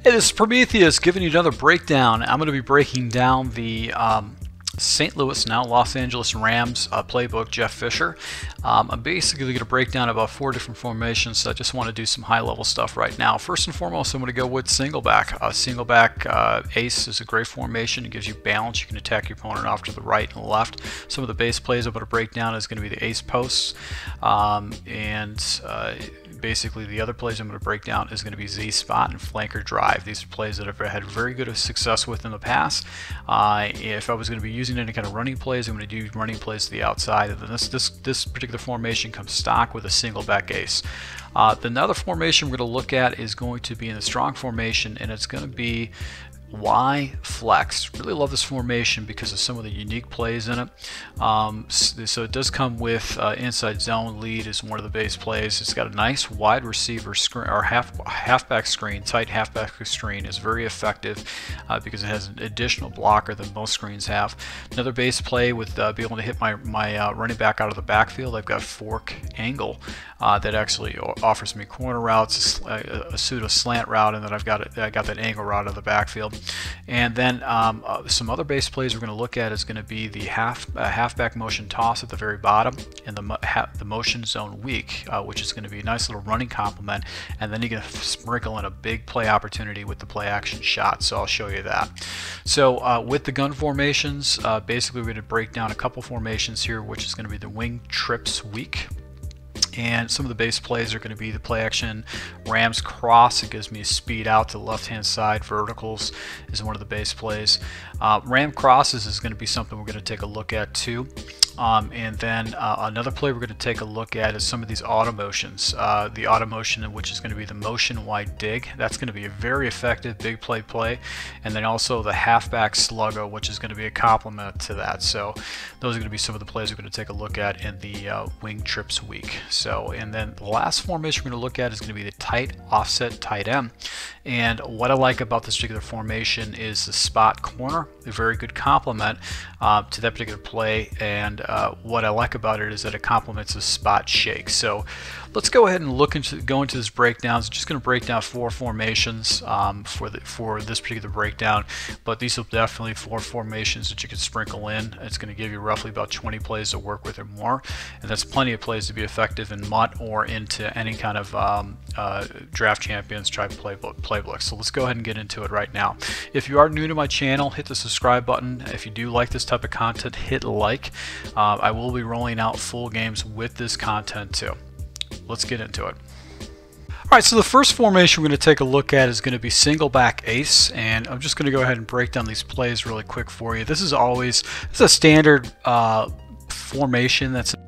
Hey, this is Prometheus giving you another breakdown. I'm going to be breaking down the St. Louis, now Los Angeles Rams playbook, Jeff Fisher. I'm basically going to break down about 4 different formations, so I just want to do some high-level stuff right now. First and foremost, I'm going to go with singleback. Singleback ace is a great formation. It gives you balance. You can attack your opponent off to the right and the left. Some of the base plays I'm going to break down is going to be the ace posts, basically the other plays I'm going to break down is going to be Z-spot and flanker drive. These are plays that I've had very good success with in the past. If I was going to be using any kind of running plays, I'm going to do running plays to the outside. And then this particular formation comes stock with a single back ace. The other formation we're going to look at is going to be in the strong formation, and it's going to be Y flex. Really love this formation because of some of the unique plays in it. So it does come with inside zone lead is one of the base plays. It's got a nice wide receiver screen or halfback screen. Tight halfback screen is very effective because it has an additional blocker than most screens have. Another base play with being able to hit my running back out of the backfield. I've got fork angle that actually offers me corner routes, a pseudo slant route, and then I got that angle route out of the backfield. And then some other base plays we're going to look at is going to be the halfback motion toss at the very bottom, and the motion zone weak, which is going to be a nice little running complement. And then you can sprinkle in a big play opportunity with the play action shot. So I'll show you that. So with the gun formations, basically we're going to break down a couple formations here, which is going to be the wing trips weak. And some of the base plays are going to be the play action Rams cross. It gives me a speed out to the left hand side. Verticles is one of the base plays. Ram crosses is going to be something we're going to take a look at too. And then another play we're going to take a look at is some of these auto motions. The auto motion, which is going to be the motion wide dig. That's going to be a very effective big play. And then also the halfback sluggo, which is going to be a complement to that. So those are going to be some of the plays we're going to take a look at in the wing trips week. So, and then the last formation we're going to look at is going to be the tight offset tight end. And what I like about this particular formation is the spot corner, a very good complement to that particular play. And what I like about it is that it complements the spot shake. So let's go ahead and go into this breakdown. I'm just going to break down 4 formations for this particular breakdown, but these are definitely 4 formations that you can sprinkle in. It's going to give you roughly about 20 plays to work with or more, and that's plenty of plays to be effective in MUT or into any kind of draft champions type playbook. So let's go ahead and get into it right now. If you are new to my channel, hit the subscribe button. If you do like this type of content, hit like. I will be rolling out full games with this content too. Let's get into it. Alright, so the first formation we're going to take a look at is going to be single back ace, and I'm just going to go ahead and break down these plays really quick for you. This is a standard formation that's in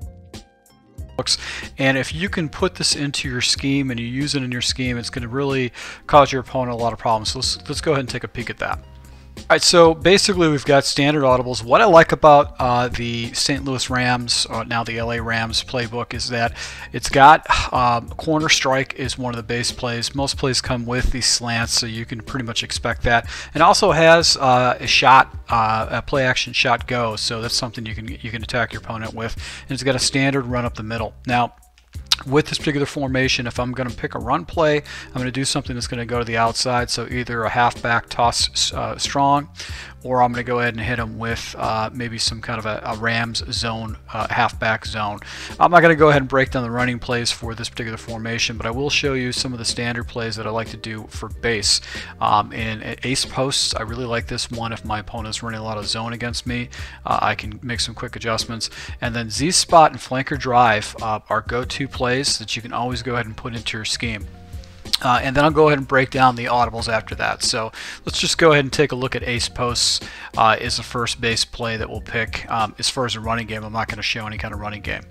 books, and if you can put this into your scheme and you use it in your scheme, it's going to really cause your opponent a lot of problems. So let's go ahead and take a peek at that. Alright, so basically we've got standard audibles. What I like about the St. Louis Rams, or now the LA Rams playbook, is that it's got corner strike is one of the base plays. Most plays come with these slants, so you can pretty much expect that. It also has a shot, a play action shot go, so that's something you can attack your opponent with. And it's got a standard run up the middle. Now, with this particular formation, if I'm going to pick a run play, I'm going to do something that's going to go to the outside, so either a halfback toss strong, or I'm going to go ahead and hit him with maybe some kind of a Rams zone, halfback zone. I'm not going to go ahead and break down the running plays for this particular formation, but I will show you some of the standard plays that I like to do for base. In ace posts, I really like this one. If my opponent's running a lot of zone against me, I can make some quick adjustments. And then Z-spot and flanker drive are go-to plays that you can always go ahead and put into your scheme. And then I'll go ahead and break down the audibles after that. So let's just go ahead and take a look at ace posts is the first base play that we'll pick. As far as a running game, I'm not going to show any kind of running game.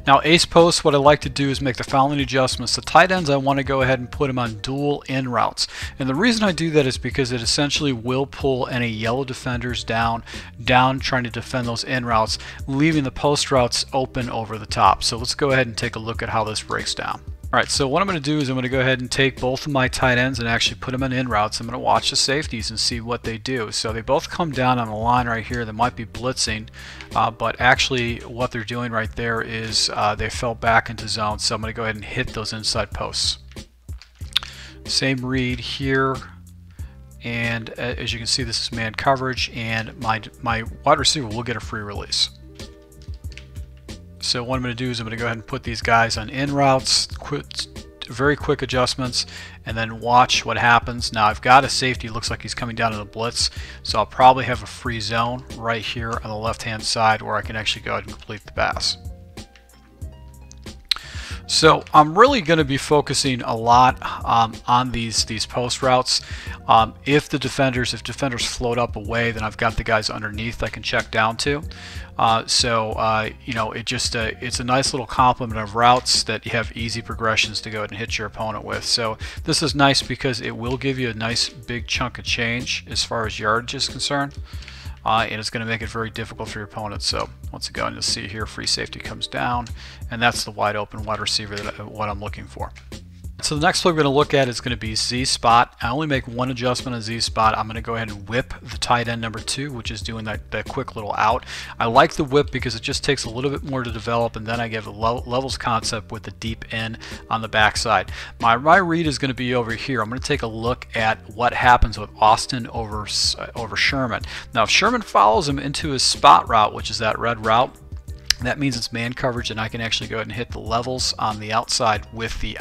Now ace posts, what I like to do is make the following adjustments. The tight ends, I want to go ahead and put them on dual in routes. And the reason I do that is because it essentially will pull any yellow defenders down trying to defend those in routes, leaving the post routes open over the top. So let's go ahead and take a look at how this breaks down. Alright, so what I'm going to do is I'm going to go ahead and take both of my tight ends and actually put them in routes. I'm going to watch the safeties and see what they do. So they both come down on the line right here. They might be blitzing, but actually what they're doing right there is they fell back into zone. So I'm going to go ahead and hit those inside posts. Same read here. and as you can see, this is man coverage, and my wide receiver will get a free release. So what I'm going to do is I'm going to go ahead and put these guys on in routes, very quick adjustments, and then watch what happens. Now I've got a safety, looks like he's coming down to the blitz, so I'll probably have a free zone right here on the left hand side where I can actually go ahead and complete the pass. So I'm really going to be focusing a lot on these post routes. If defenders float up away, then I've got the guys underneath I can check down to. You know, it's a nice little complement of routes that you have easy progressions to go ahead and hit your opponent with. So this is nice because it will give you a nice big chunk of change as far as yardage is concerned. And it's going to make it very difficult for your opponent. So once again, you'll see here, free safety comes down, and that's the wide open wide receiver what I'm looking for. So the next play we're going to look at is going to be Z spot. I only make one adjustment on Z spot. I'm going to go ahead and whip the tight end number 2, which is doing that quick little out. I like the whip because it just takes a little bit more to develop, and then I give a levels concept with the deep in on the backside. My read is going to be over here. I'm going to take a look at what happens with Austin over Sherman. Now if Sherman follows him into his spot route, which is that red route, that means it's man coverage, and I can actually go ahead and hit the levels on the outside with the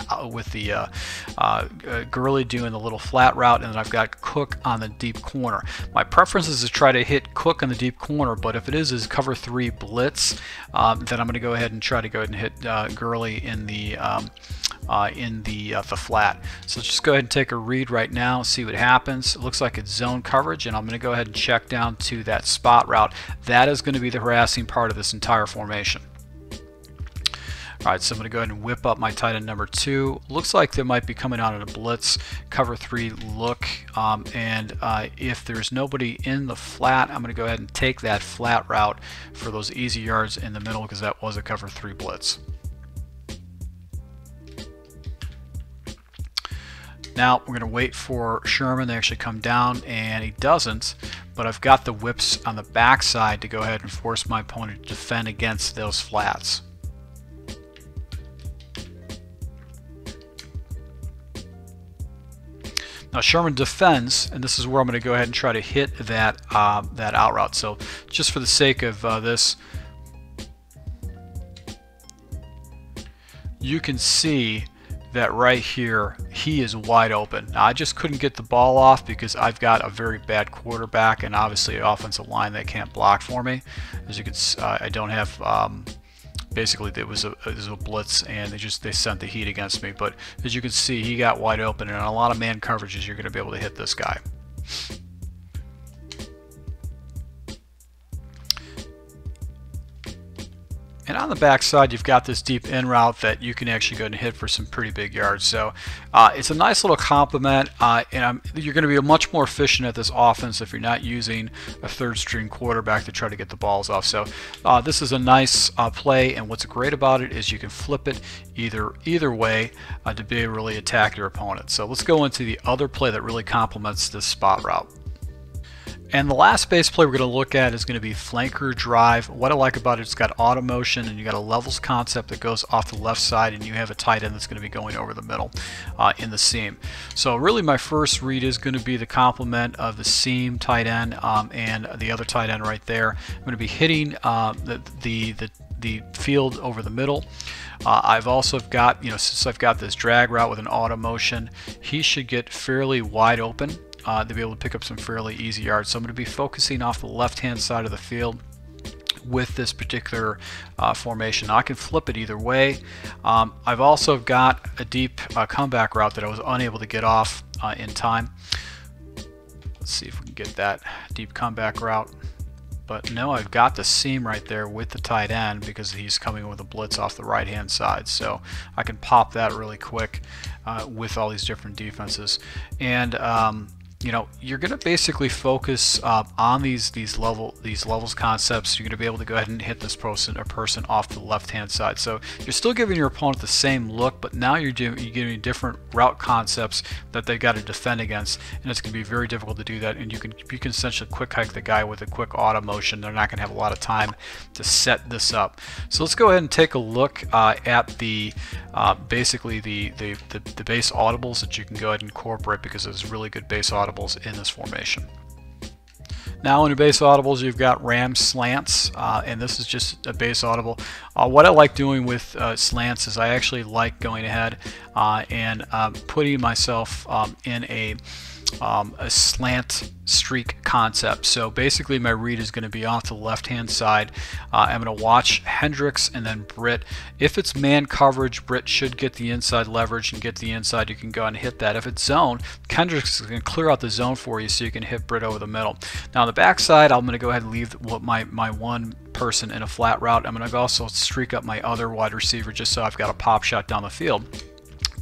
Gurley doing the little flat route, and then I've got Cook on the deep corner. My preference is to try to hit Cook on the deep corner, but if it is cover 3 blitz, then I'm going to go ahead and try to go ahead and hit Gurley in the flat. So let's just go ahead and take a read right now, see what happens. It looks like it's zone coverage, and I'm going to go ahead and check down to that spot route. That is going to be the harassing part of this entire formation. Alright, so I'm going to go ahead and whip up my tight end number 2. Looks like they might be coming out in a blitz, cover 3 look, and if there's nobody in the flat, I'm going to go ahead and take that flat route for those easy yards in the middle, because that was a cover 3 blitz. Now we're going to wait for Sherman to actually come down, and he doesn't, but I've got the whips on the backside to go ahead and force my opponent to defend against those flats. Now Sherman defends, and this is where I'm going to go ahead and try to hit that out route. So just for the sake of this, you can see that right here he is wide open. Now I just couldn't get the ball off because I've got a very bad quarterback and obviously an offensive line that can't block for me. As you can see, I don't have basically it was a blitz, and they sent the heat against me, but as you can see, he got wide open, and on a lot of man coverages you're going to be able to hit this guy. And on the back side, you've got this deep in route that you can actually go and hit for some pretty big yards. So it's a nice little complement, and you're going to be much more efficient at this offense if you're not using a third string quarterback to try to get the balls off. So this is a nice play, and what's great about it is you can flip it either way to be able to really attack your opponent. So let's go into the other play that really complements this spot route. And the last base play we're going to look at is going to be flanker drive. What I like about it, it's got auto motion, and you got a levels concept that goes off the left side, and you have a tight end that's going to be going over the middle in the seam. So really my first read is going to be the complement of the seam tight end and the other tight end right there. I'm going to be hitting the field over the middle. I've also got, since I've got this drag route with an auto motion, he should get fairly wide open to be able to pick up some fairly easy yards. So I'm going to be focusing off the left-hand side of the field with this particular formation. Now I can flip it either way. I've also got a deep comeback route that I was unable to get off in time. Let's see if we can get that deep comeback route. But no, I've got the seam right there with the tight end because he's coming with a blitz off the right-hand side. So I can pop that really quick with all these different defenses. And you're going to basically focus on these levels concepts. You're going to be able to go ahead and hit this person off the left-hand side. So you're still giving your opponent the same look, but now you're giving different route concepts that they've got to defend against, and it's going to be very difficult to do that. And you can essentially quick hike the guy with a quick auto motion. They're not going to have a lot of time to set this up. So let's go ahead and take a look at the basically the base audibles that you can go ahead and incorporate, because it's really good base audibles audibles in this formation. Now in the base audibles, you've got ram slants, and this is just a base audible. What I like doing with slants is I actually like going ahead and putting myself in a slant streak concept. So basically my read is going to be off to the left hand side. I'm going to watch Hendricks and then Britt. If it's man coverage, Britt should get the inside leverage and get the inside. You can go and hit that. If it's zone, Hendricks is going to clear out the zone for you so you can hit Britt over the middle. Now on the back side, I'm going to go ahead and leave my one person in a flat route. I'm going to also streak up my other wide receiver just so I've got a pop shot down the field.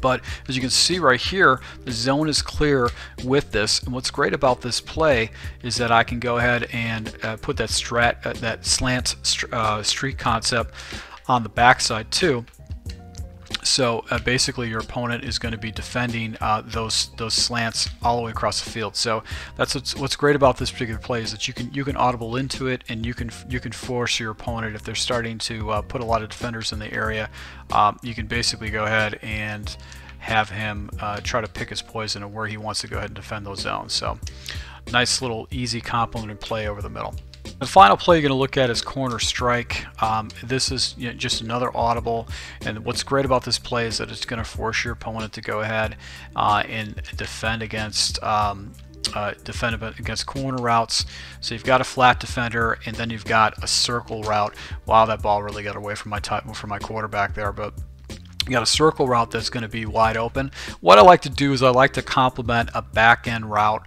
But as you can see right here, the zone is clear with this. And what's great about this play is that I can go ahead and put that slant streak concept on the backside too. So basically your opponent is going to be defending those slants all the way across the field. So that's what's great about this particular play is that you can audible into it, and you can force your opponent, if they're starting to put a lot of defenders in the area, you can basically go ahead and have him try to pick his poison of where he wants to go ahead and defend those zones. So nice little easy complementing play over the middle. The final play you're going to look at is corner strike. This is just another audible, and what's great about this play is that it's going to force your opponent to go ahead and defend against corner routes. So you've got a flat defender, and then you've got a circle route. Wow, that ball really got away from my quarterback there, but you got a circle route that's going to be wide open. What I like to do is I like to complement a back end route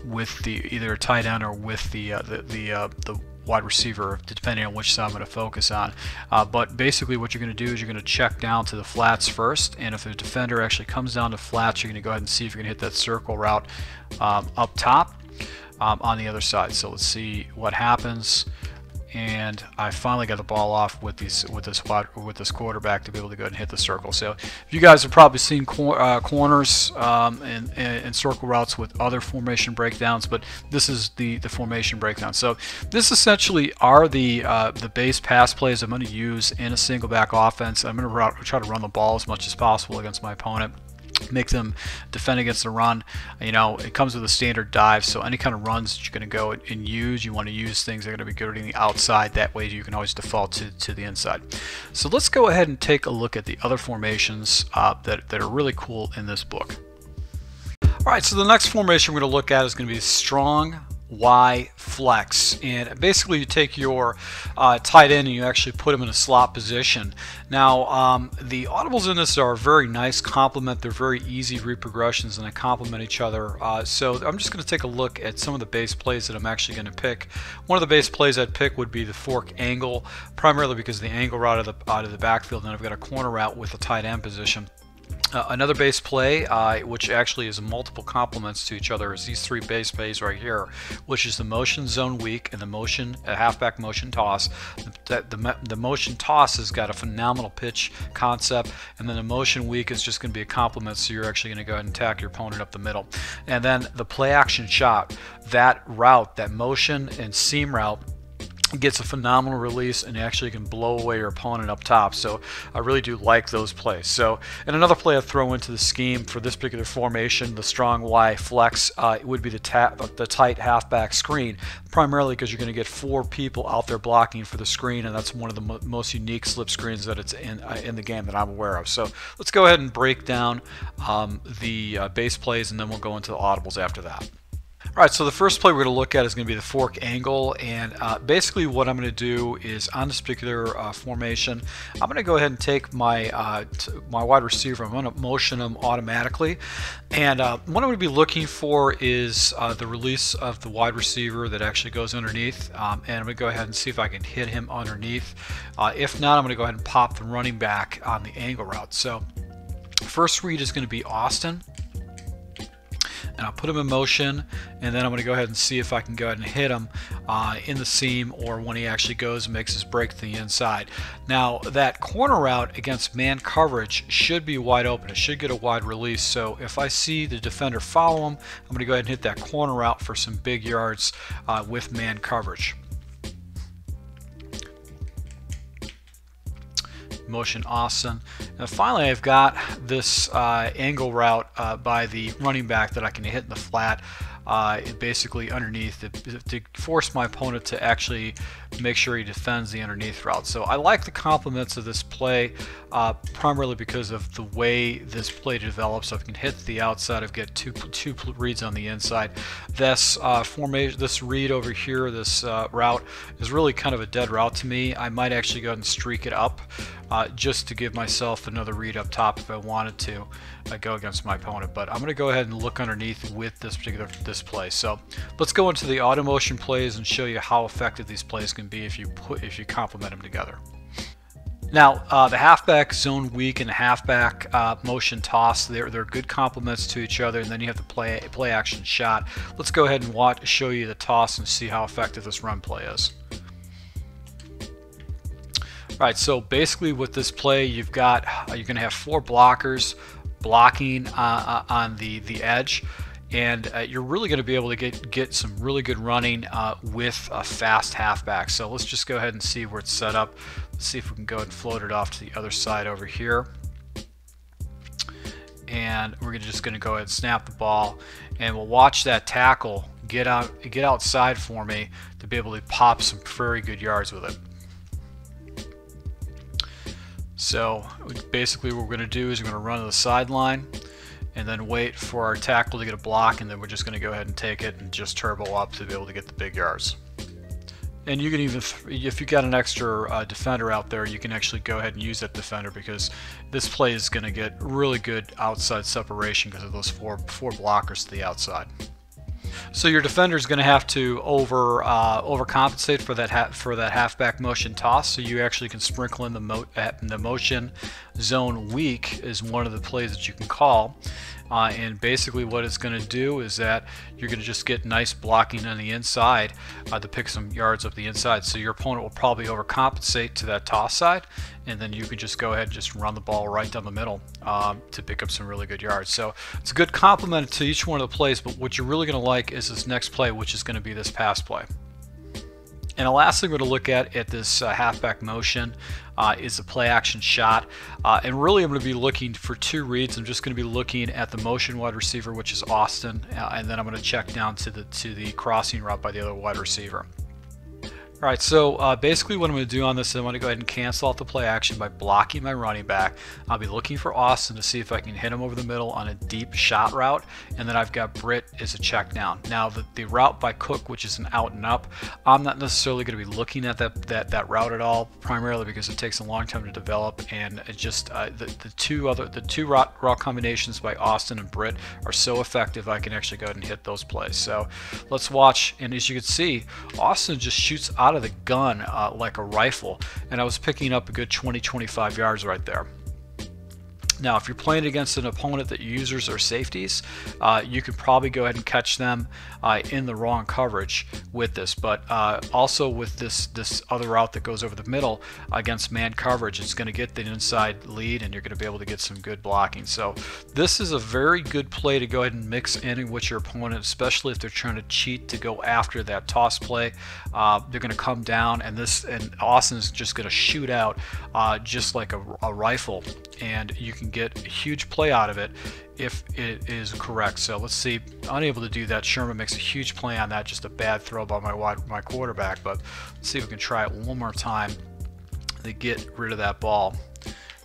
with either a tight end or with the wide receiver, depending on which side I'm going to focus on. But basically what you're going to do is you're going to check down to the flats first, and if the defender actually comes down to flats, you're going to go ahead and see if you're going to hit that circle route up top on the other side. So let's see what happens. And I finally got the ball off with this quarterback to be able to go ahead and hit the circle. So you guys have probably seen corners and circle routes with other formation breakdowns, but this is the formation breakdown. So this essentially are the base pass plays I'm going to use in a single back offense. I'm going to try to run the ball as much as possible against my opponent, make them defend against the run. It comes with a standard dive, so any kind of runs that you're going to go and use, you want to use things that are going to be good on the outside. That way you can always default to the inside. So let's go ahead and take a look at the other formations that are really cool in this book. Alright, so the next formation we're going to look at is going to be strong Y flex, and basically you take your tight end and you actually put him in a slot position. Now the audibles in this are very nice complement. They're very easy reprogressions and they complement each other. So I'm just going to take a look at some of the base plays that I'm actually going to pick. One of the base plays I'd pick would be the fork angle, primarily because of the angle route out of the backfield, and I've got a corner route with a tight end position. Another base play, which actually is multiple complements to each other, is these three base plays right here, which is the motion zone weak and the motion halfback motion toss. The motion toss has got a phenomenal pitch concept, and then the motion weak is just going to be a complement, so you're actually going to go ahead and attack your opponent up the middle. And then the play action shot, that route, that motion and seam route, gets a phenomenal release and actually can blow away your opponent up top. So I really do like those plays. So, and another play I throw into the scheme for this particular formation, the strong Y flex, it would be the tight halfback screen, primarily because you're going to get 4 people out there blocking for the screen, and that's one of the most unique slip screens that it's in the game that I'm aware of. So let's go ahead and break down the base plays, and then we'll go into the audibles after that. Alright, so the first play we're going to look at is going to be the fork angle, and basically what I'm going to do is on this particular formation, I'm going to go ahead and take my my wide receiver, I'm going to motion him automatically, and what I'm going to be looking for is the release of the wide receiver that actually goes underneath, and I'm going to go ahead and see if I can hit him underneath. If not, I'm going to go ahead and pop the running back on the angle route. So first read is going to be Austin, and I'll put him in motion, and then I'm going to go ahead and see if I can go ahead and hit him in the seam, or when he actually goes and makes his break to the inside. Now that corner route against man coverage should be wide open. It should get a wide release, so if I see the defender follow him, I'm going to go ahead and hit that corner route for some big yards with man coverage. motion Austin. And finally, I've got this angle route by the running back that I can hit in the flat, basically underneath to force my opponent to actually make sure he defends the underneath route. So I like the complements of this play primarily because of the way this play develops. So if I can hit the outside, I've got two reads on the inside. This formation, this read over here, this route is really kind of a dead route to me. I might actually go ahead and streak it up just to give myself another read up top if I wanted to go against my opponent. But I'm going to go ahead and look underneath with this particular play. So let's go into the auto motion plays and show you how effective these plays can be if you complement them together. Now, the halfback zone weak and the halfback motion toss, they're good complements to each other, and then you have the play action shot. Let's go ahead and show you the toss and see how effective this run play is. Alright, so basically with this play, you're going to have 4 blockers blocking on the edge, and you're really going to be able to get some really good running with a fast halfback. So let's just go ahead and see where it's set up. Let's see if we can go ahead and float it off to the other side over here. And we're just going to go ahead and snap the ball, and we'll watch that tackle get outside for me to be able to pop some very good yards with it. So basically what we're going to do is we're going to run to the sideline and then wait for our tackle to get a block, and then we're just going to go ahead and take it and just turbo up to be able to get the big yards. And you can even, if you got an extra defender out there, you can actually go ahead and use that defender, because this play is going to get really good outside separation because of those four blockers to the outside. So your defender is going to have to overcompensate for that halfback motion toss. So you actually can sprinkle in the motion zone weak is one of the plays that you can call. And basically what it's going to do is that you're going to just get nice blocking on the inside to pick some yards up the inside. So your opponent will probably overcompensate to that toss side, and then you can just go ahead and just run the ball right down the middle to pick up some really good yards. So it's a good complement to each one of the plays, but what you're really going to like is this next play, which is going to be this pass play. And the last thing we're going to look at this halfback motion is the play action shot. And really I'm going to be looking for 2 reads. I'm just going to be looking at the motion wide receiver, which is Austin, and then I'm going to check down to the crossing route by the other wide receiver. Alright, so basically what I'm going to do on this is I'm going to go ahead and cancel out the play action by blocking my running back. I'll be looking for Austin to see if I can hit him over the middle on a deep shot route, and then I've got Britt as a check down. Now the route by Cook, which is an out and up, I'm not necessarily going to be looking at that route at all, primarily because it takes a long time to develop, and it just the two route combinations by Austin and Britt are so effective I can actually go ahead and hit those plays. So let's watch, and as you can see, Austin just shoots out of the gun like a rifle, and I was picking up a good 20-25 yards right there. Now, if you're playing against an opponent that users are safeties, you can probably go ahead and catch them in the wrong coverage with this. But also with this other route that goes over the middle against man coverage, it's going to get the inside lead, and you're going to be able to get some good blocking. So this is a very good play to go ahead and mix in with your opponent, especially if they're trying to cheat to go after that toss play. They're going to come down, and Austin's just going to shoot out just like a rifle, and you can get a huge play out of it if it is correct. So let's see, unable to do that. Sherman makes a huge play on that, just a bad throw by my quarterback, but let's see if we can try it one more time to get rid of that ball.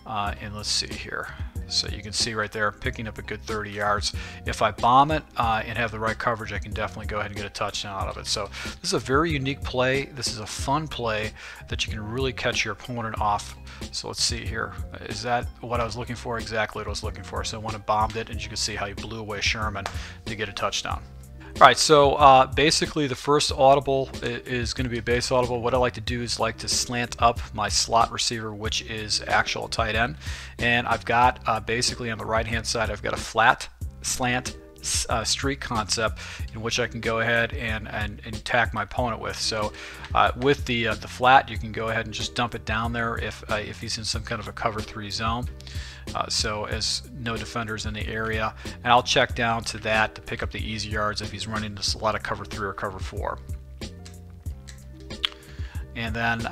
And let's see here. So you can see right there, picking up a good 30 yards. If I bomb it and have the right coverage, I can definitely go ahead and get a touchdown out of it. So this is a very unique play. This is a fun play that you can really catch your opponent off. So let's see here. Is that what I was looking for? Exactly what I was looking for. So I went and bombed it, and you can see how he blew away Sherman to get a touchdown. Alright, so basically the first audible is going to be a base audible. What I like to do is like to slant up my slot receiver, which is actual tight end. And I've got basically on the right hand side, I've got a flat slant streak concept in which I can go ahead and attack my opponent with. So with the flat, you can go ahead and just dump it down there if he's in some kind of a cover 3 zone. So as no defenders in the area, and I'll check down to that to pick up the easy yards if he's running just a lot of cover 3 or cover 4. And then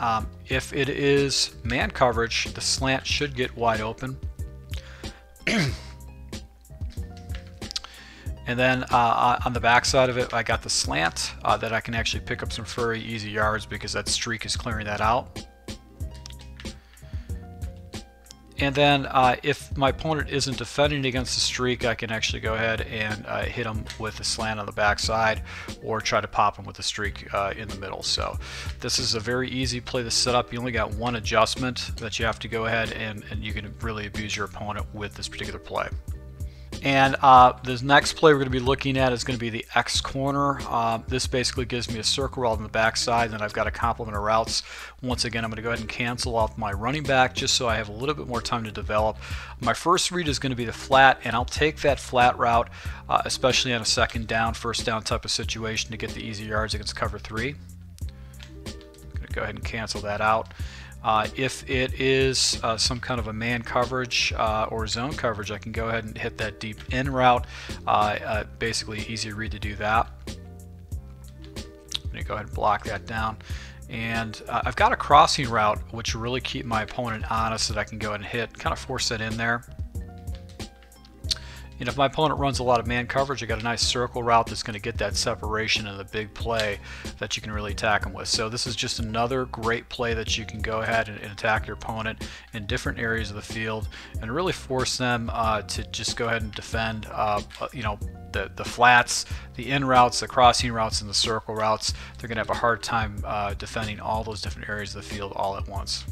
if it is man coverage, the slant should get wide open. And then on the back side of it, I got the slant that I can actually pick up some very easy yards because that streak is clearing that out. And then if my opponent isn't defending against the streak, I can actually go ahead and hit him with a slant on the back side, or try to pop him with a streak in the middle. So this is a very easy play to set up. You only got one adjustment that you have to go ahead and you can really abuse your opponent with this particular play. And this next play we're going to be looking at is going to be the X corner. This basically gives me a circle route on the back side, and I've got a complement of routes. Once again, I'm going to go ahead and cancel off my running back just so I have a little bit more time to develop. My first read is going to be the flat, and I'll take that flat route, especially on a second down, first down type of situation, to get the easy yards against cover 3. I'm going to go ahead and cancel that out. If it is some kind of a man coverage or zone coverage, I can go ahead and hit that deep in route. Basically easy read to do that. I'm going to go ahead and block that down. And I've got a crossing route which will really keep my opponent honest that I can go ahead and hit, kind of force that in there. And if my opponent runs a lot of man coverage, I got a nice circle route that's going to get that separation and the big play that you can really attack them with. So this is just another great play that you can go ahead and attack your opponent in different areas of the field and really force them to just go ahead and defend you know, the flats, the in routes, the crossing routes, and the circle routes. They're going to have a hard time defending all those different areas of the field all at once.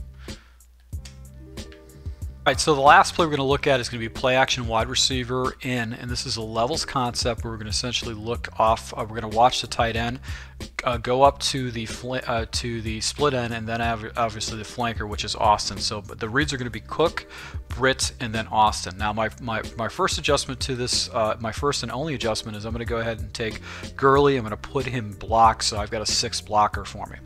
Alright, so the last play we're going to look at is going to be play action wide receiver in, and this is a levels concept where we're going to essentially look off, we're going to watch the tight end, go up to the split end, and then obviously the flanker, which is Austin. So but the reads are going to be Cook, Britt, and then Austin. Now my first adjustment to this, my first and only adjustment, is I'm going to go ahead and take Gurley. I'm going to put him block, so I've got a 6 blocker for me.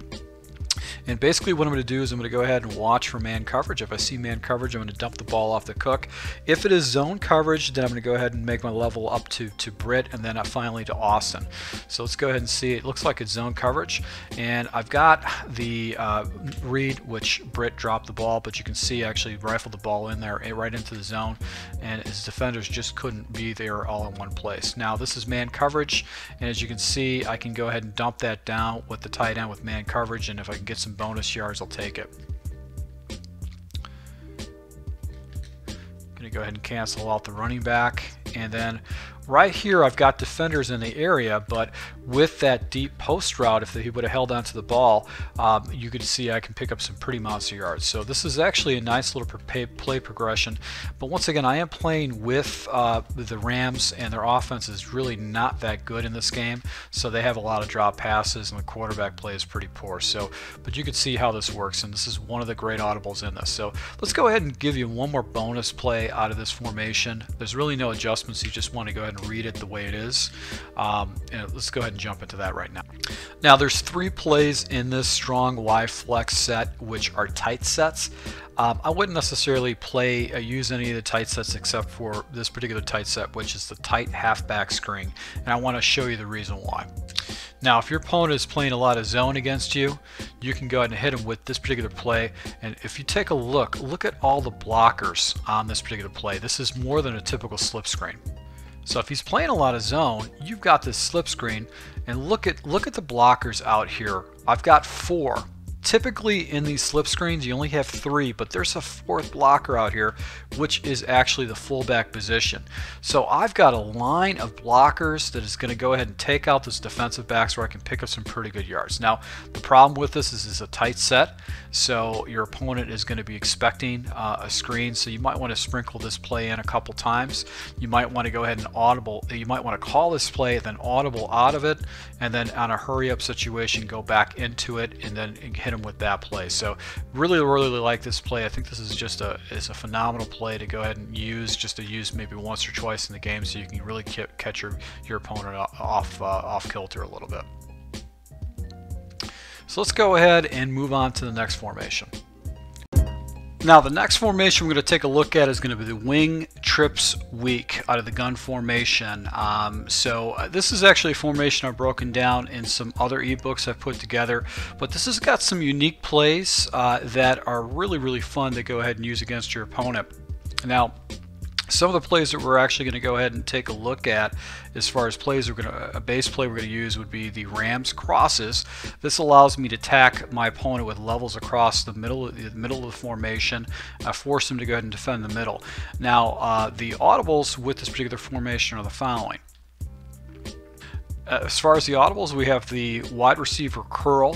And basically what I'm going to do is I'm going to go ahead and watch for man coverage. If I see man coverage, I'm going to dump the ball off the Cook. If it is zone coverage, then I'm going to go ahead and make my level up to Britt, and then finally to Austin. So let's go ahead and see. It looks like it's zone coverage, and I've got the read, which Britt dropped the ball, but you can see actually rifled the ball in there right into the zone, and his defenders just couldn't be there all in one place. Now this is man coverage, and as you can see, I can go ahead and dump that down with the tight end with man coverage, and if I can get some bonus yards, I'll take it. Going to go ahead and cancel out the running back, and then right here I've got defenders in the area, but with that deep post route, if he would have held onto the ball, you could see I can pick up some pretty monster yards. So this is actually a nice little play progression. But once again, I am playing with the Rams, and their offense is really not that good in this game. So they have a lot of drop passes, and the quarterback play is pretty poor. So, but you can see how this works, and this is one of the great audibles in this. So let's go ahead and give you one more bonus play out of this formation. There's really no adjustments. You just want to go ahead and read it the way it is. And let's go ahead and jump into that right now. Now there's 3 plays in this strong Y flex set which are tight sets. I wouldn't necessarily use any of the tight sets except for this particular tight set, which is the tight halfback screen, and I want to show you the reason why. Now if your opponent is playing a lot of zone against you, you can go ahead and hit him with this particular play, and if you take a look at all the blockers on this particular play. This is more than a typical slip screen. So if he's playing a lot of zone, you've got this slip screen, and look at the blockers out here. I've got 4. Typically in these slip screens you only have 3, but there's a 4th blocker out here, which is actually the fullback position. So I've got a line of blockers that is going to go ahead and take out this defensive backs where I can pick up some pretty good yards. Now the problem with this is it's a tight set, so your opponent is going to be expecting a screen, so you might want to sprinkle this play in a couple times. You might want to go ahead and you might want to call this play, then audible out of it, and then on a hurry up situation go back into it and then hit him with that play. So really like this play. I think this is just a phenomenal play to go ahead and use maybe once or twice in the game, so you can really catch your opponent off kilter a little bit. So let's go ahead and move on to the next formation. Now the next formation we're going to take a look at is going to be the wing trips weak out of the gun formation. This is actually a formation I've broken down in some other ebooks I've put together, but this has got some unique plays that are really fun to go ahead and use against your opponent. Now, some of the plays that we're actually going to go ahead and take a look at as far as plays a base play we're going to use would be the Rams crosses. This allows me to attack my opponent with levels across the middle of the formation, force them to go ahead and defend the middle. Now, the audibles with this particular formation are the following. As far as the audibles, we have the wide receiver curl,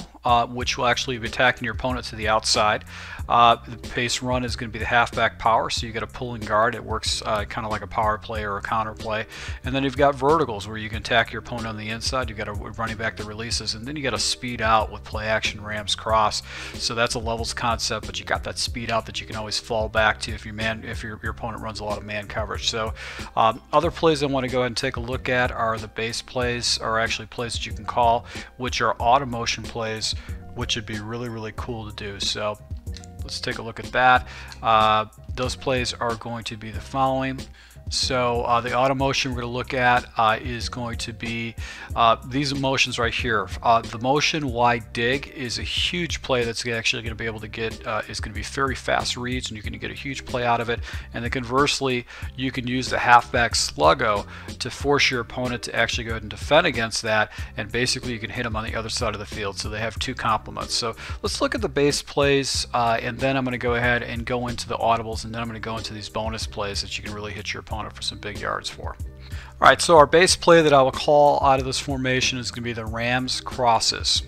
which will actually be attacking your opponent to the outside. The base run is going to be the halfback power, so you got a pulling guard. It works kind of like a power play or a counter play. And then you've got verticals, where you can attack your opponent on the inside. You've got a running back that releases, and then you got a speed out with play action Rams cross. So that's a levels concept, but you got that speed out that you can always fall back to if your opponent runs a lot of man coverage. So other plays I want to go ahead and take a look at are the base plays, or actually plays that you can call, which are auto motion plays, which would be really cool to do. So let's take a look at that. Those plays are going to be the following. So the auto motion we're going to look at is going to be these motions right here. The motion wide dig is a huge play that's actually going to be able to get, is going to be very fast reads, and you can get a huge play out of it. And then conversely, you can use the halfback sluggo to force your opponent to actually go ahead and defend against that, and basically you can hit them on the other side of the field. So they have two complements. So let's look at the base plays, and then I'm going to go ahead and go into the audibles, and then I'm going to go into these bonus plays that you can really hit your opponent for some big yards for. Alright, so our base play that I will call out of this formation is going to be the Rams crosses.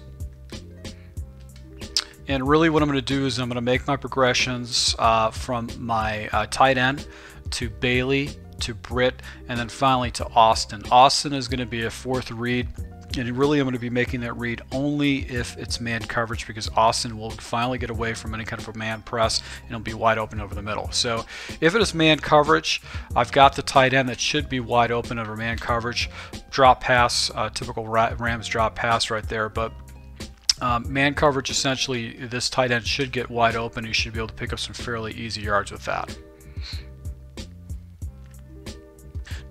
And really what I'm going to do is I'm going to make my progressions from my tight end to Bailey to Britt, and then finally to Austin. Austin is going to be a fourth read, and really I'm going to be making that read only if it's man coverage, because Austin will finally get away from any kind of a man press and it'll be wide open over the middle. So if it is man coverage, I've got the tight end that should be wide open over man coverage. Drop pass, typical Rams drop pass right there, but man coverage, essentially this tight end should get wide open. You should be able to pick up some fairly easy yards with that.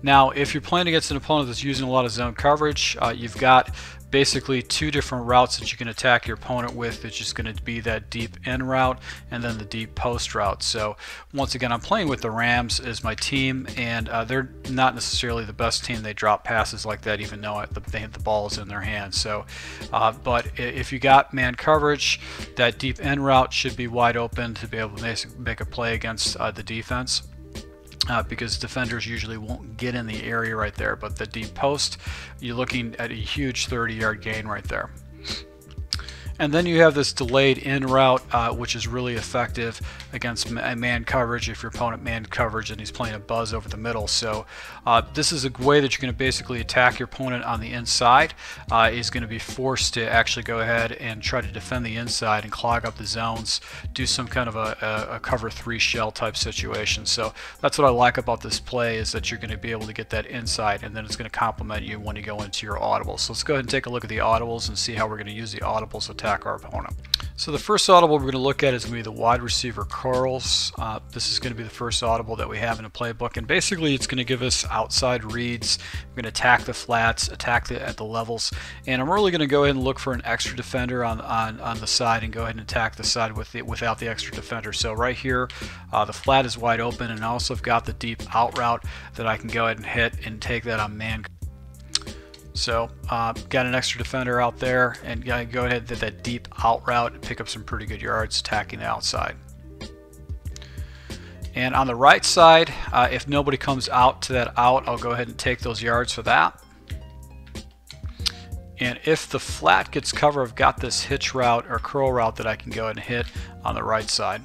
Now, if you're playing against an opponent that's using a lot of zone coverage, you've got basically two different routes that you can attack your opponent with. It's just going to be that deep in route and then the deep post route. So once again, I'm playing with the Rams as my team, and they're not necessarily the best team. They drop passes like that even though the ball is in their hands. So, but if you got man coverage, that deep in route should be wide open to be able to make a play against the defense. Because defenders usually won't get in the area right there, but the deep post, you're looking at a huge 30-yard gain right there. And then you have this delayed in route, which is really effective against man coverage if your opponent man coverage and he's playing a buzz over the middle. So this is a way that you're going to basically attack your opponent on the inside. He's going to be forced to actually go ahead and try to defend the inside and clog up the zones, do some kind of a cover 3 shell type situation. So that's what I like about this play, is that you're going to be able to get that inside, and then it's going to complement you when you go into your audibles. So let's go ahead and take a look at the audibles and see how we're going to use the audibles to attack our opponent. So the first audible we're going to look at is going to be the wide receiver curls. This is going to be the first audible that we have in a playbook, and basically it's going to give us outside reads. We're going to attack the flats, attack at the levels, and I'm really going to go ahead and look for an extra defender on the side and go ahead and attack the side without the extra defender. So right here, the flat is wide open, and I also have got the deep out route that I can go ahead and hit and take that on man. So got an extra defender out there, and go ahead and hit that deep out route and pick up some pretty good yards attacking the outside. And on the right side, if nobody comes out to that out, I'll go ahead and take those yards for that. And if the flat gets covered, I've got this hitch route or curl route that I can go ahead and hit on the right side.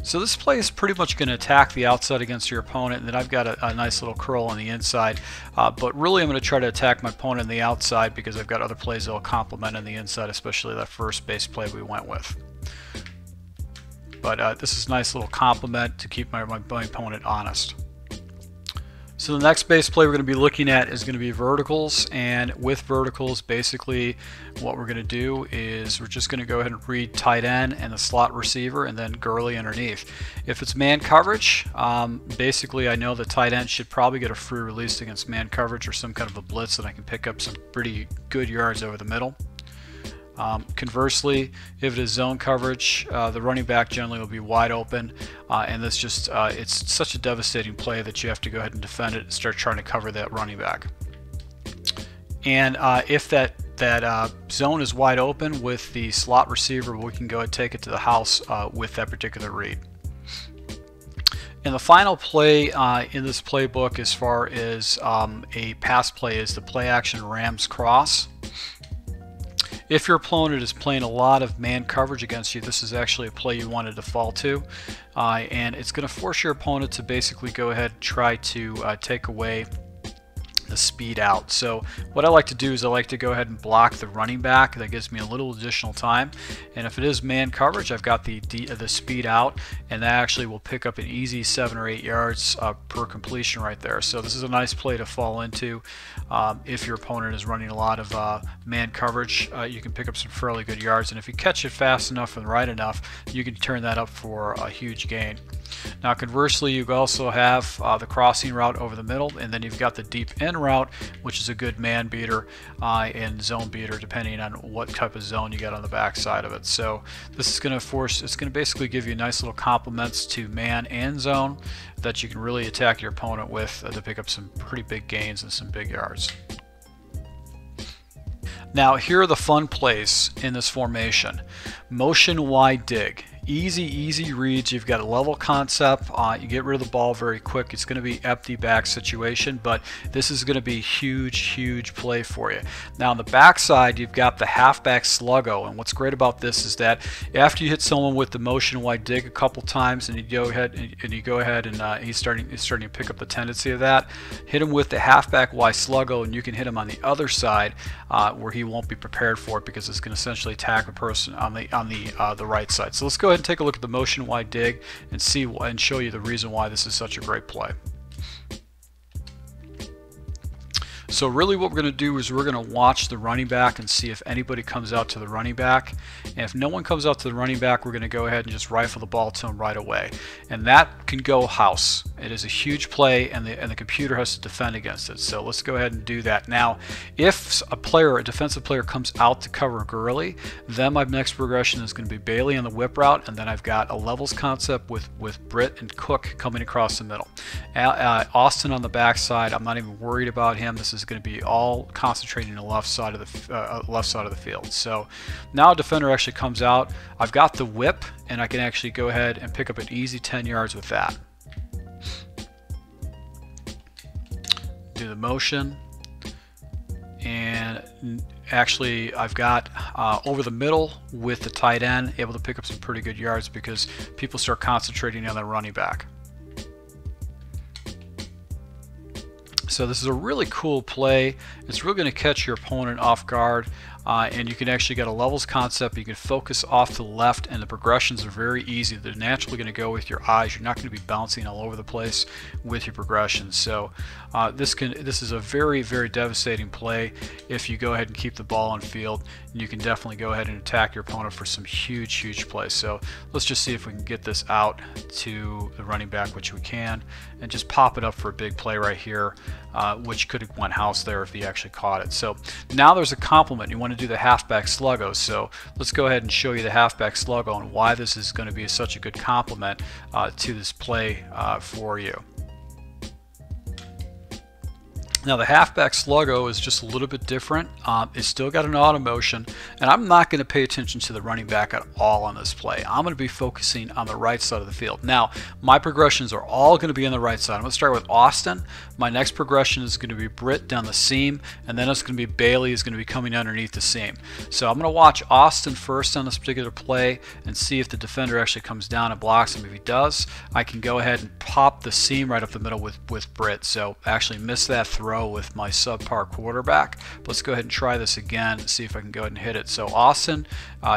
So this play is pretty much going to attack the outside against your opponent, and then I've got a nice little curl on the inside. But really I'm going to try to attack my opponent on the outside, because I've got other plays that will complement on the inside, especially that first base play we went with. But this is a nice little complement to keep my opponent honest. So the next base play we're going to be looking at is going to be verticals, and with verticals basically what we're going to do is we're just going to go ahead and read tight end and the slot receiver and then Gurley underneath. If it's man coverage, basically I know the tight end should probably get a free release against man coverage or some kind of a blitz, and I can pick up some pretty good yards over the middle. Conversely, if it is zone coverage, the running back generally will be wide open, and this just it's such a devastating play that you have to go ahead and defend it and start trying to cover that running back. And if that zone is wide open with the slot receiver, we can go ahead and take it to the house with that particular read. And the final play in this playbook as far as a pass play is the play action Rams cross. If your opponent is playing a lot of man coverage against you, this is actually a play you want to default to, and it's going to force your opponent to basically go ahead and try to take away the speed out. So what I like to do is I like to go ahead and block the running back. That gives me a little additional time, and if it is man coverage, I've got the speed out, and that actually will pick up an easy 7 or 8 yards per completion right there. So this is a nice play to fall into. If your opponent is running a lot of man coverage, you can pick up some fairly good yards, and if you catch it fast enough and right enough, you can turn that up for a huge gain. Now conversely, you also have the crossing route over the middle, and then you've got the deep end route, which is a good man beater and zone beater depending on what type of zone you got on the back side of it. So this is going to basically give you nice little complements to man and zone that you can really attack your opponent with to pick up some pretty big gains and some big yards. Now here are the fun plays in this formation. Motion wide dig. Easy reads. You've got a level concept. You get rid of the ball very quick. It's going to be empty back situation, but this is going to be huge play for you. Now on the back side, you've got the halfback sluggo, and what's great about this is that after you hit someone with the motion wide dig a couple times, and you go ahead and he's starting to pick up the tendency of that, hit him with the halfback wide sluggo, and you can hit him on the other side where he won't be prepared for it because it's going to essentially attack a person on the right side. So let's go ahead and take a look at the motion wide dig and show you the reason why this is such a great play. So really what we're going to do is we're going to watch the running back and see if anybody comes out to the running back. And if no one comes out to the running back, we're going to go ahead and just rifle the ball to him right away. And that can go house. It is a huge play, and the computer has to defend against it. So let's go ahead and do that. Now, if a defensive player comes out to cover Gurley, then my next progression is going to be Bailey on the whip route, and then I've got a levels concept with Britt and Cook coming across the middle. Austin on the backside, I'm not even worried about him. This is going to be all concentrating on the left side of the field. So now a defender actually comes out. I've got the whip, and I can actually go ahead and pick up an easy 10 yards with that. Do the motion, and actually I've got over the middle with the tight end, able to pick up some pretty good yards because people start concentrating on the running back. So this is a really cool play. It's really going to catch your opponent off guard, and you can actually get a levels concept. You can focus off to the left, and the progressions are very easy. They're naturally going to go with your eyes. You're not going to be bouncing all over the place with your progressions. So this is a very devastating play if you go ahead and keep the ball on field. You can definitely go ahead and attack your opponent for some huge plays. So let's just see if we can get this out to the running back, which we can, and just pop it up for a big play right here, which could have went house there if he actually caught it. So now there's a complement. You want to do the halfback sluggo. So let's go ahead and show you the halfback sluggo and why this is going to be such a good complement to this play for you. Now the halfback sluggo is just a little bit different. It's still got an auto motion, and I'm not going to pay attention to the running back at all on this play. I'm going to be focusing on the right side of the field. Now my progressions are all going to be on the right side. I'm going to start with Austin. My next progression is going to be Britt down the seam, and then it's going to be Bailey is going to be coming underneath the seam. So I'm going to watch Austin first on this particular play and see if the defender actually comes down and blocks him. If he does, I can go ahead and pop the seam right up the middle with Britt. So actually miss that throw row with my subpar quarterback. But let's go ahead and try this again and see if I can go ahead and hit it. So Austin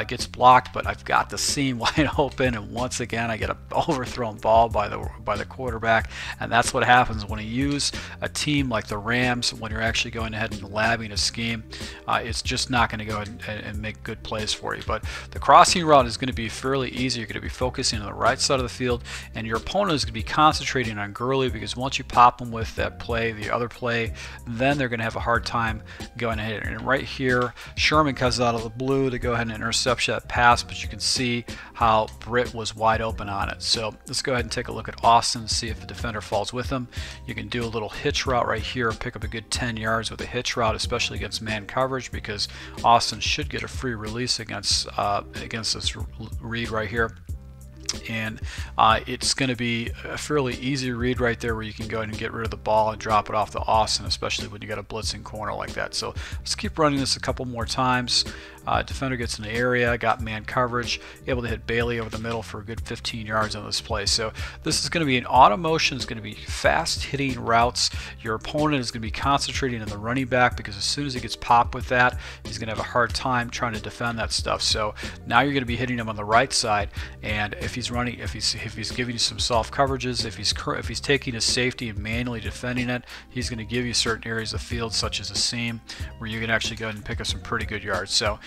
gets blocked, but I've got the seam wide open, and once again I get an overthrown ball by the quarterback. And that's what happens when you use a team like the Rams. When you're actually going ahead and labbing a scheme, it's just not going to go ahead and make good plays for you. But the crossing route is going to be fairly easy. You're going to be focusing on the right side of the field, and your opponent is going to be concentrating on Gurley, because once you pop them with that play, the other play, then they're going to have a hard time going ahead. And right here, Sherman comes out of the blue to go ahead and intercept that pass, but you can see how Britt was wide open on it. So let's go ahead and take a look at Austin, see if the defender falls with him. You can do a little hitch route right here, pick up a good 10 yards with a hitch route, especially against man coverage, because Austin should get a free release against this read right here. And it's going to be a fairly easy read right there, where you can go ahead and get rid of the ball and drop it off to Austin, especially when you got a blitzing corner like that. So let's keep running this a couple more times. Defender gets in the area, got man coverage, able to hit Bailey over the middle for a good 15 yards on this play. So this is going to be an auto motion. It's going to be fast hitting routes. Your opponent is going to be concentrating on the running back, because as soon as he gets popped with that, he's going to have a hard time trying to defend that stuff. So now you're going to be hitting him on the right side, and if he's running, if he's giving you some soft coverages, if he's taking a safety and manually defending it, he's going to give you certain areas of field, such as a seam, where you can actually go ahead and pick up some pretty good yards. So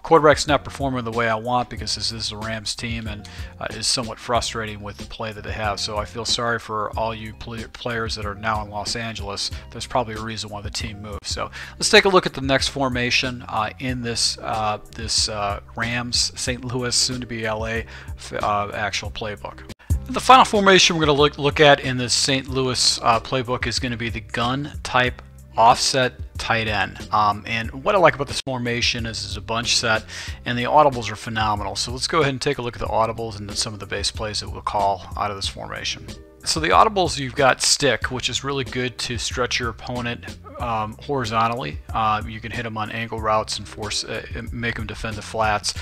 quarterback's not performing the way I want, because this is a Rams team, and is somewhat frustrating with the play that they have. So I feel sorry for all you players that are now in Los Angeles. There's probably a reason why the team moved. So let's take a look at the next formation in this Rams St. Louis, soon to be LA actual playbook. The final formation we're going to look at in this St. Louis playbook is going to be the gun type offset tight end. And what I like about this formation is it's a bunch set, and the audibles are phenomenal. So let's go ahead and take a look at the audibles and then some of the base plays that we'll call out of this formation. So the audibles, you've got stick, which is really good to stretch your opponent horizontally. You can hit them on angle routes and make them defend the flats.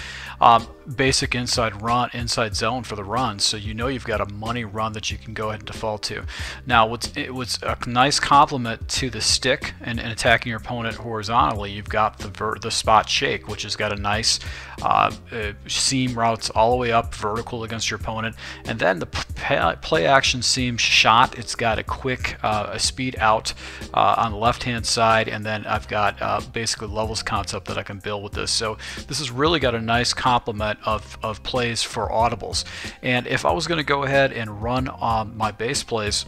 Basic inside zone for the run, so you know you've got a money run that you can go ahead and default to. Now what's a nice complement to the stick and attacking your opponent horizontally, you've got the spot shake, which has got a nice seam routes all the way up vertical against your opponent, and then the play action seam shot, it's got a quick a speed out on the left hand side, and then I've got basically levels concept that I can build with this. So this has really got a nice complement of plays for audibles. And if I was going to go ahead and run my base plays,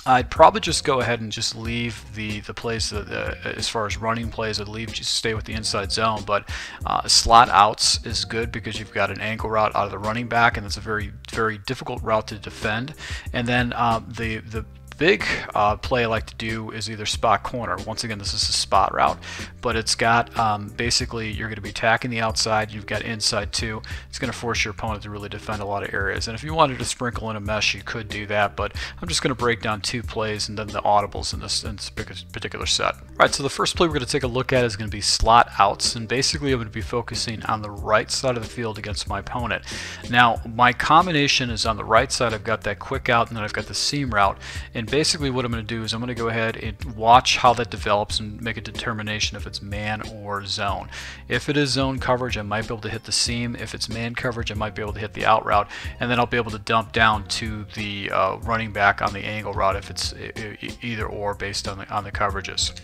I'd probably just go ahead and just leave the plays as far as running plays. Just stay with the inside zone. But slot outs is good, because you've got an angle route out of the running back, and it's a very, very difficult route to defend. And then the big play I like to do is either spot corner. Once again, this is a spot route, but it's got basically you're going to be attacking the outside, you've got inside too. It's going to force your opponent to really defend a lot of areas. And if you wanted to sprinkle in a mesh, you could do that, but I'm just going to break down two plays and then the audibles in this particular set. Alright, so the first play we're going to take a look at is going to be slot outs, and basically I'm going to be focusing on the right side of the field against my opponent. Now my combination is on the right side. I've got that quick out, and then I've got the seam route, and basically what I'm going to do is I'm going to go ahead and watch how that develops and make a determination if it's man or zone. If it is zone coverage, I might be able to hit the seam. If it's man coverage, I might be able to hit the out route, and then I'll be able to dump down to the running back on the angle route if it's either or based on the coverages.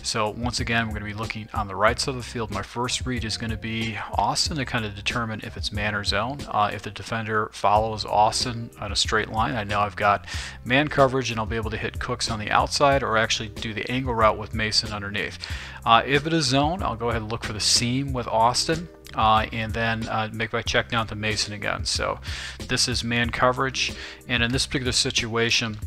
So once again, we're going to be looking on the right side of the field. My first read is going to be Austin to kind of determine if it's man or zone. If the defender follows Austin on a straight line, I know I've got man coverage, and I'll be able to hit Cooks on the outside, or actually do the angle route with Mason underneath. If it is zone, I'll go ahead and look for the seam with Austin. And then make my check down to Mason again. So this is man coverage, and in this particular situation,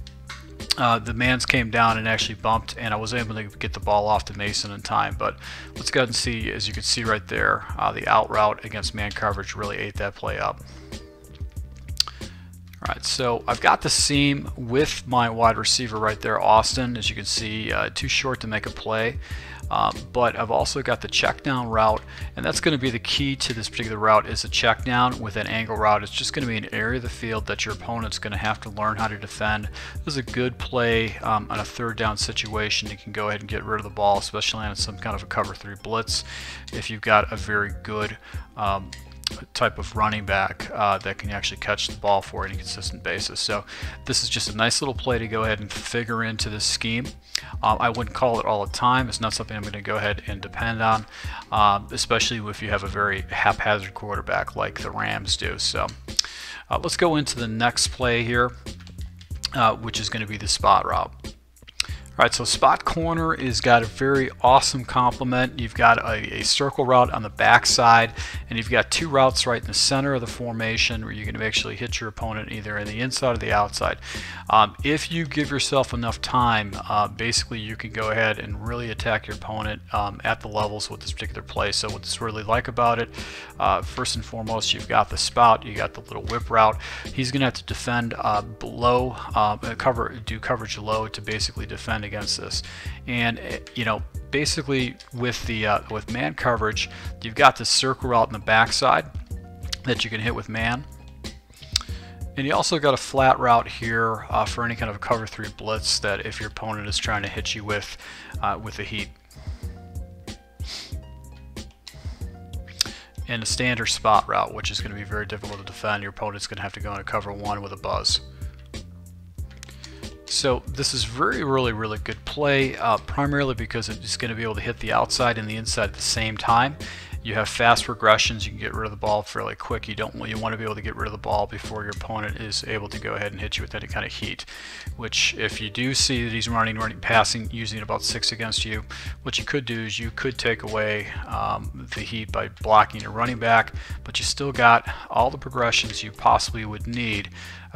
the mans came down and actually bumped, and I was able to get the ball off to Mason in time. But let's go ahead and see, as you can see right there, the out route against man coverage really ate that play up. Alright, so I've got the seam with my wide receiver right there, Austin. As you can see, too short to make a play. But I've also got the check down route, and that's going to be the key to this particular route, is a check down with an angle route. It's just going to be an area of the field that your opponent's going to have to learn how to defend. This is a good play on a third down situation. You can go ahead and get rid of the ball, especially on some kind of a cover 3 blitz, if you've got a very good type of running back that can actually catch the ball for it on a consistent basis. So this is just a nice little play to go ahead and figure into this scheme. I wouldn't call it all the time. It's not something I'm going to go ahead and depend on, especially if you have a very haphazard quarterback like the Rams do. So let's go into the next play here, which is going to be the spot route. Alright, so spot corner is got a very awesome complement. You've got a circle route on the backside, and you've got 2 routes right in the center of the formation where you can actually hit your opponent either in the inside or the outside. If you give yourself enough time, basically you can go ahead and really attack your opponent at the levels with this particular play. So what's really like about it, first and foremost, you've got the spout, you got the little whip route. He's going to have to defend below, do coverage low to basically defend against this. And you know, basically with the with man coverage, you've got this circle route in the backside that you can hit with man, and you also got a flat route here for any kind of a cover 3 blitz that if your opponent is trying to hit you with the heat. And a standard spot route, which is going to be very difficult to defend. Your opponent's going to have to go into cover 1 with a buzz. So this is really good play, primarily because it's going to be able to hit the outside and the inside at the same time. You have fast progressions. You can get rid of the ball fairly quick. You want to be able to get rid of the ball before your opponent is able to go ahead and hit you with any kind of heat. Which, if you do see that he's passing, using about 6 against you, what you could do is you could take away the heat by blocking your running back, but you still got all the progressions you possibly would need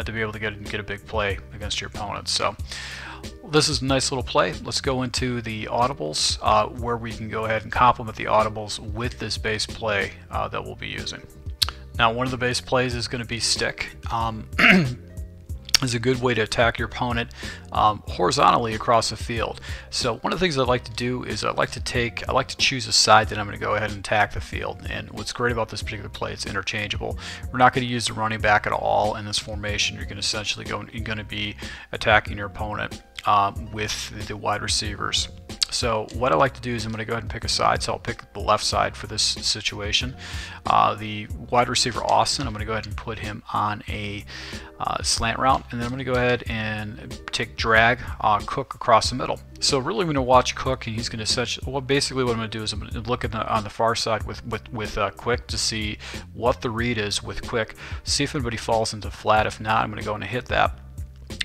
to be able to get a big play against your opponent. So this is a nice little play. Let's go into the audibles, where we can go ahead and complement the audibles with this base play that we'll be using. Now, one of the base plays is going to be stick. Is a good way to attack your opponent horizontally across the field. So one of the things I like to do is I like to choose a side that I'm going to go ahead and attack the field. And what's great about this particular play, it's interchangeable. We're not going to use the running back at all in this formation. You're going to essentially you're going to be attacking your opponent with the wide receivers. So what I like to do is I'm going to go ahead and pick a side. So I'll pick the left side for this situation. The wide receiver Austin, I'm going to go ahead and put him on a slant route, and then I'm going to go ahead and drag Cook across the middle. So really I'm going to watch Cook, and he's going to basically what I'm going to do is I'm going to look on the far side with Quick to see what the read is with Quick, see if anybody falls into flat. If not, I'm going to go in and hit that.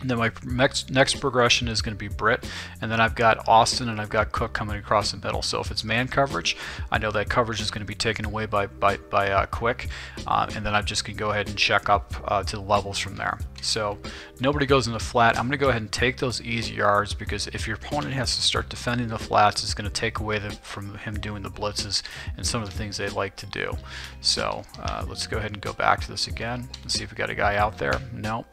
And then my next progression is going to be Britt, and then I've got Austin and I've got Cook coming across the middle. So if it's man coverage, I know that coverage is going to be taken away by Quick, and then I just can go ahead and check up to the levels from there. So nobody goes into flat. I'm going to go ahead and take those easy yards, because if your opponent has to start defending the flats, it's going to take away from him doing the blitzes and some of the things they like to do. So let's go ahead and go back to this again and see if we got a guy out there. No.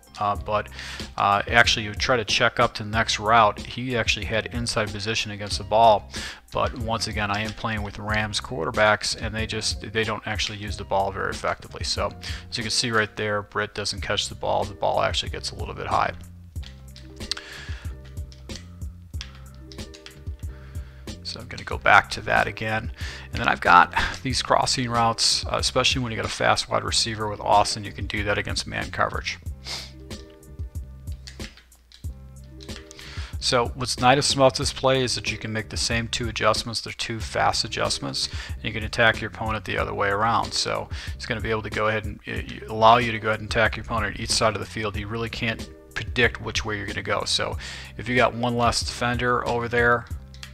But actually, you try to check up to the next route. He actually had inside position against the ball, but once again, I am playing with Rams quarterbacks, and they don't actually use the ball very effectively. So as you can see right there, Britt doesn't catch the ball. The ball actually gets a little bit high. So I'm going to go back to that again. And then I've got these crossing routes, especially when you got a fast wide receiver with Austin. You can do that against man coverage. So what's nice about this play is that you can make the same 2 adjustments. They're 2 fast adjustments, and you can attack your opponent the other way around. So it's going to be able to go ahead and allow you to go ahead and attack your opponent at each side of the field. He really can't predict which way you're going to go. So if you got one less defender over there,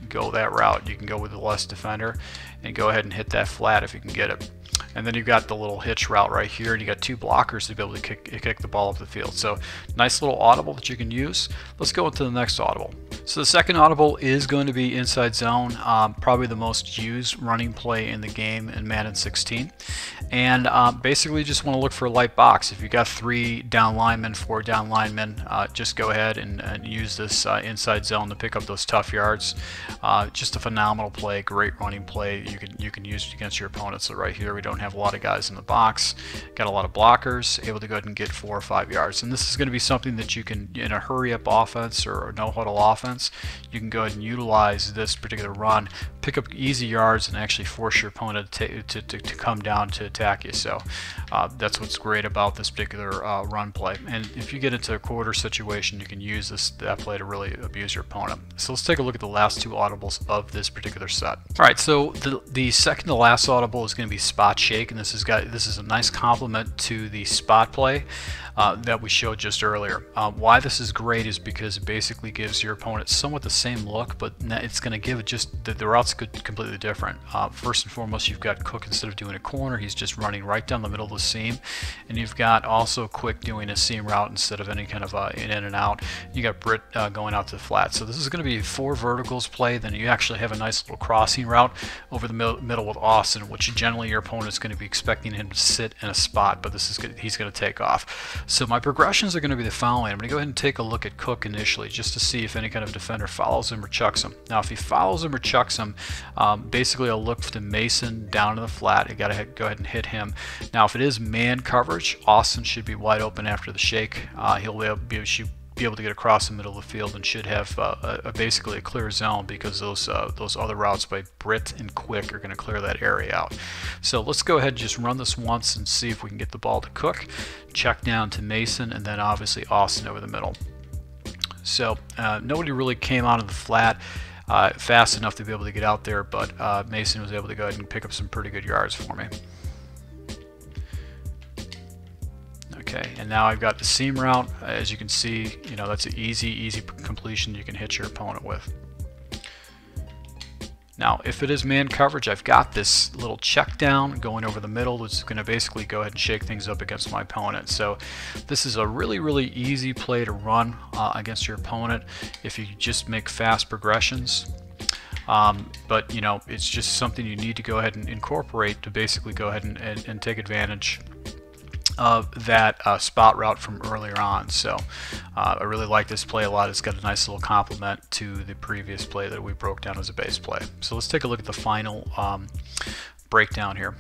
go that route. You can go with the less defender and go ahead and hit that flat if you can get it. And then you've got the little hitch route right here, and you got 2 blockers to be able to kick the ball up the field. So nice little audible that you can use. Let's go into the next audible. So the second audible is going to be inside zone, probably the most used running play in the game in Madden 16. And basically just want to look for a light box. If you got 3 down linemen, 4 down linemen, just go ahead and use this inside zone to pick up those tough yards. Just a phenomenal play, great running play. You can use it against your opponents. So right here we don't have a lot of guys in the box, got a lot of blockers, able to go ahead and get 4 or 5 yards. And this is going to be something that you can, in a hurry up offense or a no huddle offense, you can go ahead and utilize this particular run, pick up easy yards, and actually force your opponent to come down to attack you. So that's what's great about this particular run play. And if you get into a quarter situation, you can use that play to really abuse your opponent. So let's take a look at the last 2 audibles of this particular set. All right, so the second to last audible is going to be spot shake, and this is a nice complement to the spot play that we showed just earlier. Why this is great is because it basically gives your opponent somewhat the same look, but it's going to give it just the routes completely different. First and foremost, you've got Cook, instead of doing a corner, he's just running right down the middle of the seam, and you've got also Quick doing a seam route instead of any kind of in and out. You got Britt going out to the flat. So this is going to be 4 verticals play. Then you actually have a nice little crossing route over the middle with Austin, which generally your opponent is going to be expecting him to sit in a spot, but he's going to take off. So my progressions are going to be the following. I'm going to go ahead and take a look at Cook initially just to see if any kind of defender follows him or chucks him. Now if he follows him or chucks him, basically I'll look to Mason down to the flat. I got to go ahead and hit him. Now if it is man coverage, Austin should be wide open after the shake. He'll be able to get across the middle of the field and should have basically a clear zone, because those other routes by Britt and Quick are going to clear that area out. So let's go ahead and just run this once and see if we can get the ball to Cook, check down to Mason, and then obviously Austin over the middle. So nobody really came out of the flat fast enough to be able to get out there, but Mason was able to go ahead and pick up some pretty good yards for me. Okay, and now I've got the seam route. As you can see, that's an easy completion you can hit your opponent with. Now, if it is man coverage, I've got this little check down going over the middle that's going to basically go ahead and shake things up against my opponent. So this is a really easy play to run against your opponent if you just make fast progressions. But it's just something you need to go ahead and incorporate to basically go ahead and take advantage of that spot route from earlier on. So I really like this play a lot. It's got a nice little complement to the previous play that we broke down as a base play. So let's take a look at the final breakdown here.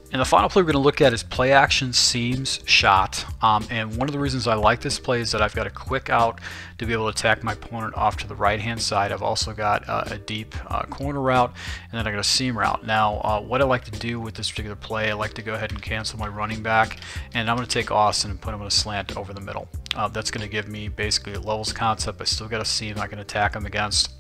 And the final play we're going to look at is play action seams shot. And one of the reasons I like this play is that I've got a quick out to be able to attack my opponent off to the right hand side. I've also got a deep corner route, and then I got a seam route. Now what I like to do with this particular play, I like to go ahead and cancel my running back, and I'm going to take Austin and put him in a slant over the middle. That's going to give me basically a levels concept. I still got a seam I can attack him against,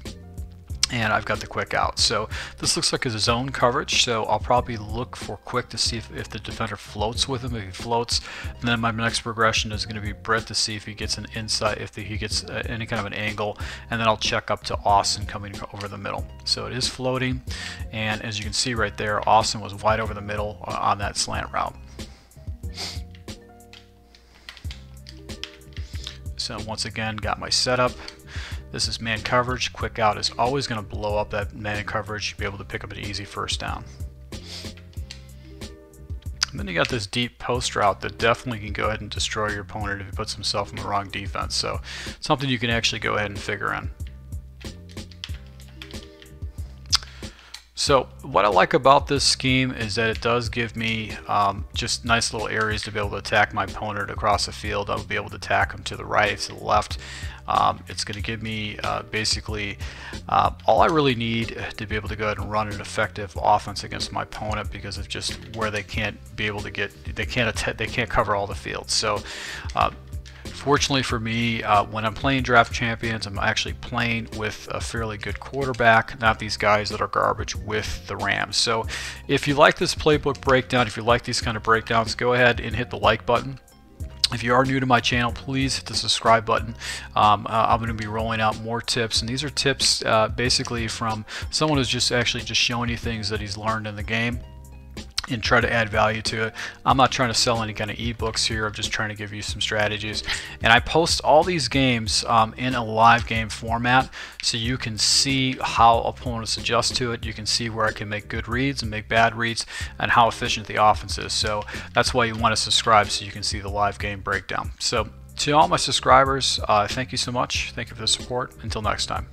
and I've got the quick out. So this looks like a zone coverage, so I'll probably look for Quick to see if the defender floats with him. If he floats, then my next progression is going to be Britt to see if he gets an inside, if he gets any kind of an angle, and then I'll check up to Austin coming over the middle. So it is floating, and as you can see right there, Austin was wide over the middle on that slant route. So once again, got my setup. This is man coverage. Quick out is always going to blow up that man coverage. You'll be able to pick up an easy first down. And then you got this deep post route that definitely can go ahead and destroy your opponent if he puts himself in the wrong defense. So something you can actually go ahead and figure in. So what I like about this scheme is that it does give me just nice little areas to be able to attack my opponent across the field. I'll be able to attack him to the right, to the left. It's going to give me basically all I really need to be able to go ahead and run an effective offense against my opponent, because of just where they can't be able to get, they can't cover all the field. So fortunately for me, when I'm playing draft champions, I'm actually playing with a fairly good quarterback, not these guys that are garbage with the Rams. So if you like this playbook breakdown, if you like these kind of breakdowns, go ahead and hit the like button. If you are new to my channel, please hit the subscribe button. I'm going to be rolling out more tips, and these are tips basically from someone who's just showing you things that he's learned in the game. and try to add value to it. I'm not trying to sell any kind of ebooks here. I'm just trying to give you some strategies. And I post all these games in a live game format, so you can see how opponents adjust to it. You can see where I can make good reads and make bad reads, and how efficient the offense is. So that's why you want to subscribe, so you can see the live game breakdown. So to all my subscribers, thank you so much. Thank you for the support. Until next time.